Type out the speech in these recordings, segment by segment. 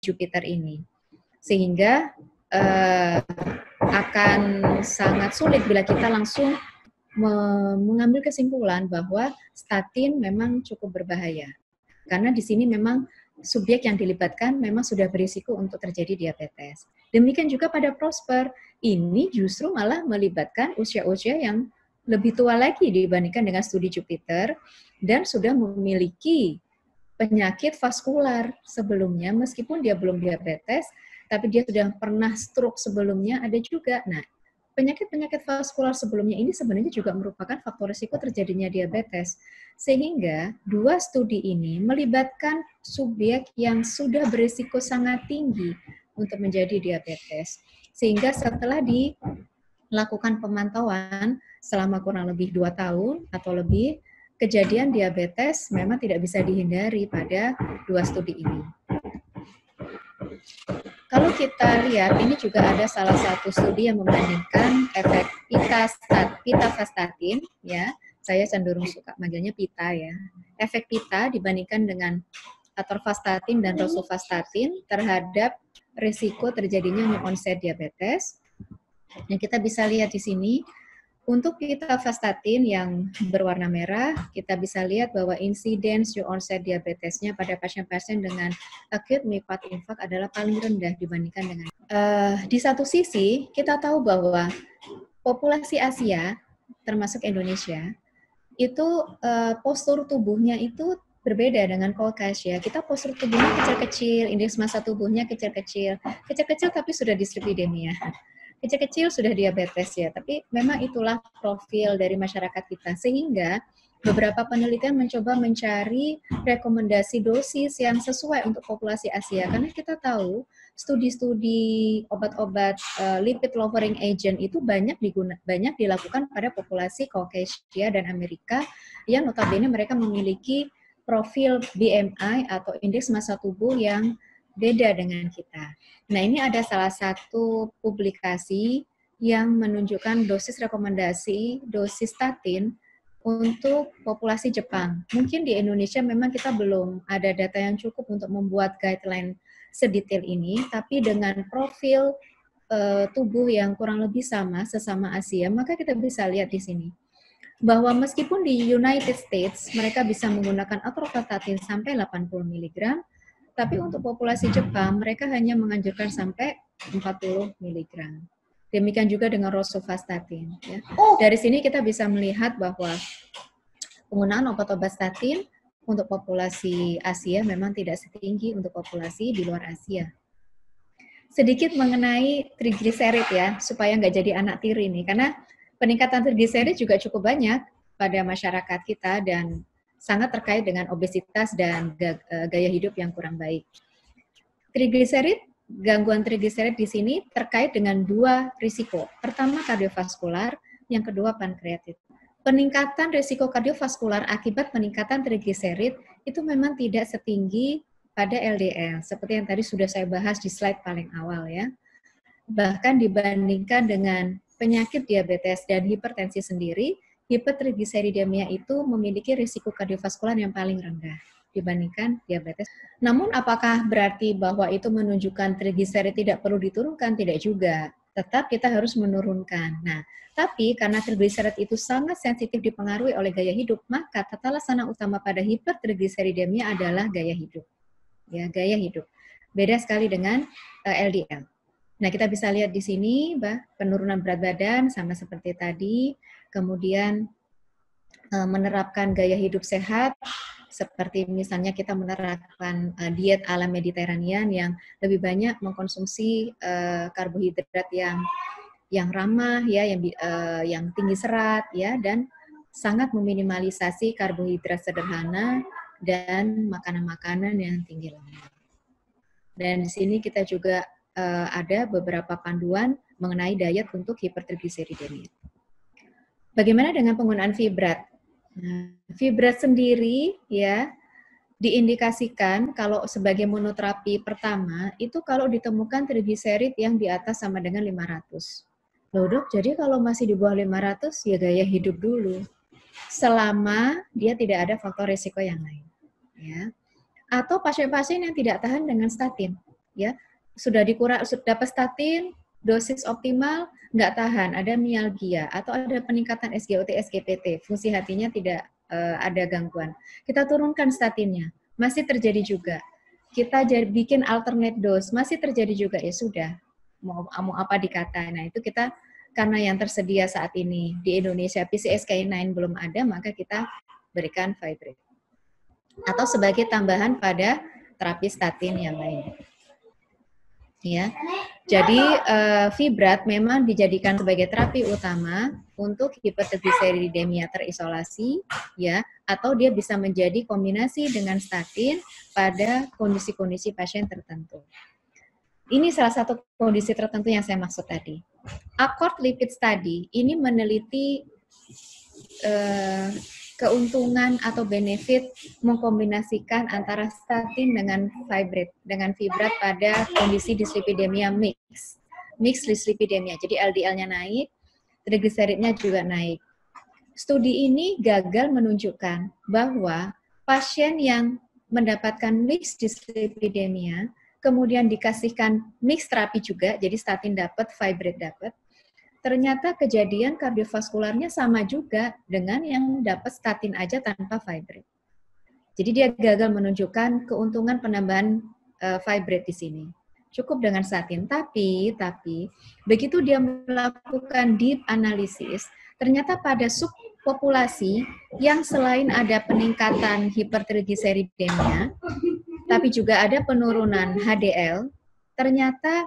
Jupiter ini. Sehingga akan sangat sulit bila kita langsung mengambil kesimpulan bahwa statin memang cukup berbahaya. Karena di sini memang subjek yang dilibatkan memang sudah berisiko untuk terjadi diabetes. Demikian juga pada Prosper, ini justru malah melibatkan usia-usia yang lebih tua lagi dibandingkan dengan studi Jupiter dan sudah memiliki penyakit vaskular sebelumnya, meskipun dia belum diabetes, tapi dia sudah pernah stroke sebelumnya, ada juga. Nah, penyakit-penyakit vaskular sebelumnya ini sebenarnya juga merupakan faktor risiko terjadinya diabetes. Sehingga dua studi ini melibatkan subjek yang sudah berisiko sangat tinggi untuk menjadi diabetes. Sehingga setelah dilakukan pemantauan selama kurang lebih 2 tahun atau lebih, kejadian diabetes memang tidak bisa dihindari pada dua studi ini. Kalau kita lihat, ini juga ada salah satu studi yang membandingkan efek pitavastatin, ya. Saya cenderung suka manggilnya pita, ya. Efek pita dibandingkan dengan atorvastatin dan rosuvastatin terhadap risiko terjadinya new onset diabetes. Yang kita bisa lihat di sini, untuk pitavastatin yang berwarna merah, kita bisa lihat bahwa insidence new onset diabetesnya pada pasien-pasien dengan acute myocardial infarct adalah paling rendah dibandingkan dengan. Di satu sisi, kita tahu bahwa populasi Asia, termasuk Indonesia, itu postur tubuhnya itu berbeda dengan Caucasia. Kita postur tubuhnya kecil-kecil, indeks massa tubuhnya kecil-kecil tapi sudah dislipidemia. Kecil-kecil sudah diabetes ya, tapi memang itulah profil dari masyarakat kita, sehingga beberapa penelitian mencoba mencari rekomendasi dosis yang sesuai untuk populasi Asia, karena kita tahu studi-studi obat-obat lipid lowering agent itu banyak dilakukan pada populasi Caucasia dan Amerika yang notabene mereka memiliki profil BMI atau indeks massa tubuh yang beda dengan kita. Nah, ini ada salah satu publikasi yang menunjukkan dosis rekomendasi dosis statin untuk populasi Jepang. Mungkin di Indonesia memang kita belum ada data yang cukup untuk membuat guideline sedetail ini, tapi dengan profil tubuh yang kurang lebih sama, sesama Asia, maka kita bisa lihat di sini bahwa meskipun di United States mereka bisa menggunakan atorvastatin sampai 80 mg, tapi untuk populasi Jepang, mereka hanya menganjurkan sampai 40 mg. Demikian juga dengan rosuvastatin. Ya. Dari sini kita bisa melihat bahwa penggunaan obat-obat statin untuk populasi Asia memang tidak setinggi untuk populasi di luar Asia. Sedikit mengenai trigliserid ya, supaya nggak jadi anak tiri nih, karena peningkatan trigliserid juga cukup banyak pada masyarakat kita dan sangat terkait dengan obesitas dan gaya hidup yang kurang baik. Trigliserid, gangguan trigliserid di sini terkait dengan dua risiko. Pertama kardiovaskular, yang kedua pankreatit. Peningkatan risiko kardiovaskular akibat peningkatan trigliserid itu memang tidak setinggi pada LDL, seperti yang tadi sudah saya bahas di slide paling awal ya. Bahkan dibandingkan dengan penyakit diabetes dan hipertensi sendiri, hipertrigliseridemia itu memiliki risiko kardiovaskular yang paling rendah dibandingkan diabetes. Namun apakah berarti bahwa itu menunjukkan trigliserid tidak perlu diturunkan? Tidak juga. Tetap kita harus menurunkan. Nah, tapi karena trigliserid itu sangat sensitif dipengaruhi oleh gaya hidup, maka tata laksana utama pada hipertrigliseridemia adalah gaya hidup. Ya, gaya hidup. Beda sekali dengan LDL. Nah, kita bisa lihat di sini, penurunan berat badan sama seperti tadi, kemudian menerapkan gaya hidup sehat, seperti misalnya kita menerapkan diet ala Mediterranean yang lebih banyak mengkonsumsi karbohidrat yang ramah, ya, yang tinggi serat, ya, dan sangat meminimalisasi karbohidrat sederhana dan makanan-makanan yang tinggi lemak. Dan di sini kita juga ada beberapa panduan mengenai diet untuk hipertrigliseridemia. Bagaimana dengan penggunaan fibrat? Nah, fibrat sendiri ya diindikasikan kalau sebagai monoterapi pertama itu kalau ditemukan trigliserid yang di atas sama dengan 500. Loh dok, jadi kalau masih di bawah 500 ya gaya hidup dulu. Selama dia tidak ada faktor risiko yang lain. Ya. Atau pasien-pasien yang tidak tahan dengan statin. ya. Sudah dapat statin, dosis optimal, nggak tahan, ada mialgia, atau ada peningkatan SGOT, SGPT, fungsi hatinya tidak ada gangguan. Kita turunkan statinnya, masih terjadi juga. Kita bikin alternate dose, masih terjadi juga, ya sudah, mau apa dikata. Nah, itu kita, karena yang tersedia saat ini di Indonesia PCSK9 belum ada, maka kita berikan fibrate. Atau sebagai tambahan pada terapi statin yang lain. Ya, jadi fibrat memang dijadikan sebagai terapi utama untuk hipertriglyceridemia terisolasi, ya, atau dia bisa menjadi kombinasi dengan statin pada kondisi-kondisi pasien tertentu. Ini salah satu kondisi tertentu yang saya maksud tadi. Accord Lipid Study ini meneliti keuntungan atau benefit mengkombinasikan antara statin dengan fibrat pada kondisi dislipidemia mix dislipidemia. Jadi LDL-nya naik, trigliseridnya juga naik. Studi ini gagal menunjukkan bahwa pasien yang mendapatkan mix dislipidemia kemudian dikasihkan mix terapi juga, jadi statin dapat, fibrat dapat, ternyata kejadian kardiovaskularnya sama juga dengan yang dapat statin aja tanpa fibrat. Jadi dia gagal menunjukkan keuntungan penambahan fibrat di sini. Cukup dengan statin, tapi begitu dia melakukan deep analysis, ternyata pada subpopulasi yang selain ada peningkatan hipertrigliseridemia, tapi juga ada penurunan HDL, ternyata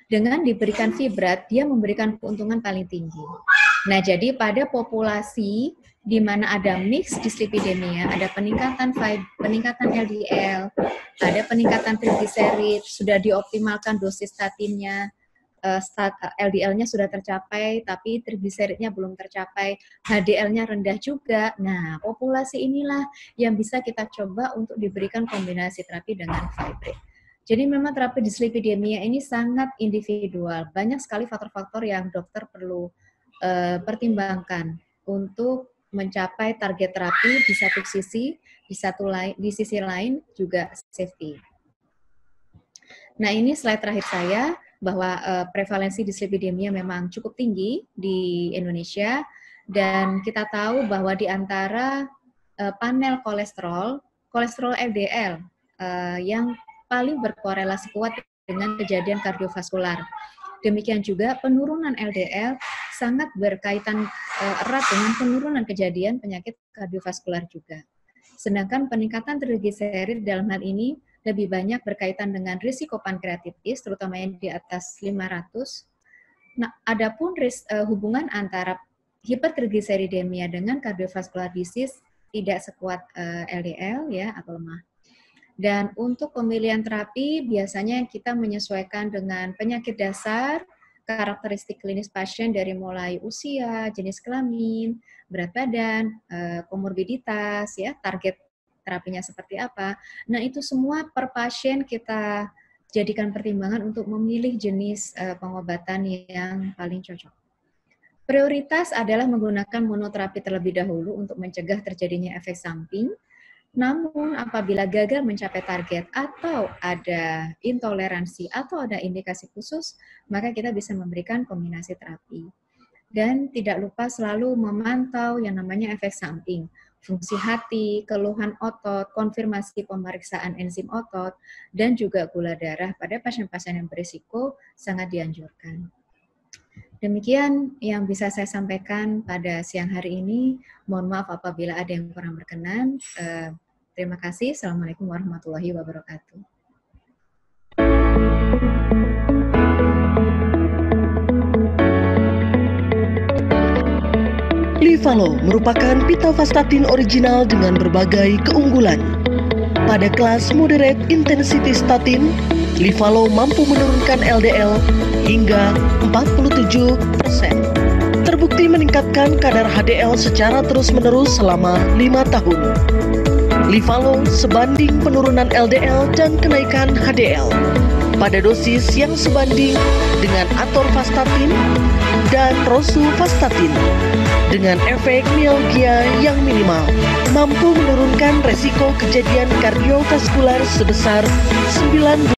dengan diberikan fibrat, dia memberikan keuntungan paling tinggi. Nah, jadi pada populasi di mana ada mix dislipidemia, ada peningkatan LDL, ada peningkatan trigliserid, sudah dioptimalkan dosis statinnya, LDL-nya sudah tercapai, tapi trigliseridnya belum tercapai, HDL-nya rendah juga. Nah, populasi inilah yang bisa kita coba untuk diberikan kombinasi terapi dengan fibrat. Jadi memang terapi dislipidemia ini sangat individual. Banyak sekali faktor-faktor yang dokter perlu pertimbangkan untuk mencapai target terapi di satu sisi, di sisi lain juga safety. Nah, ini slide terakhir saya bahwa prevalensi dislipidemia memang cukup tinggi di Indonesia, dan kita tahu bahwa di antara panel kolesterol LDL yang paling berkorelasi kuat dengan kejadian kardiovaskular. Demikian juga penurunan LDL sangat berkaitan erat dengan penurunan kejadian penyakit kardiovaskular juga. Sedangkan peningkatan trigliserid dalam hal ini lebih banyak berkaitan dengan risiko pankreatitis, terutama yang di atas 500. Nah, adapun hubungan antara hipertrigliseridemia dengan cardiovascular disease tidak sekuat LDL ya atau lemah. Dan untuk pemilihan terapi biasanya kita menyesuaikan dengan penyakit dasar, karakteristik klinis pasien dari mulai usia, jenis kelamin, berat badan, komorbiditas, ya, target terapinya seperti apa. Nah, itu semua per pasien kita jadikan pertimbangan untuk memilih jenis pengobatan yang paling cocok. Prioritas adalah menggunakan monoterapi terlebih dahulu untuk mencegah terjadinya efek samping. Namun apabila gagal mencapai target atau ada intoleransi atau ada indikasi khusus, maka kita bisa memberikan kombinasi terapi. Dan tidak lupa selalu memantau yang namanya efek samping, fungsi hati, keluhan otot, konfirmasi pemeriksaan enzim otot, dan juga gula darah pada pasien-pasien yang berisiko sangat dianjurkan. Demikian yang bisa saya sampaikan pada siang hari ini. Mohon maaf apabila ada yang kurang berkenan. Terima kasih. Assalamualaikum warahmatullahi wabarakatuh. Livalo merupakan pitavastatin original dengan berbagai keunggulan. Pada kelas moderate intensity statin, Livalo mampu menurunkan LDL hingga 47%. Terbukti meningkatkan kadar HDL secara terus-menerus selama 5 tahun. Livalo sebanding penurunan LDL dan kenaikan HDL pada dosis yang sebanding dengan atorvastatin dan rosuvastatin dengan efek mialgia yang minimal, mampu menurunkan resiko kejadian kardiovaskular sebesar 9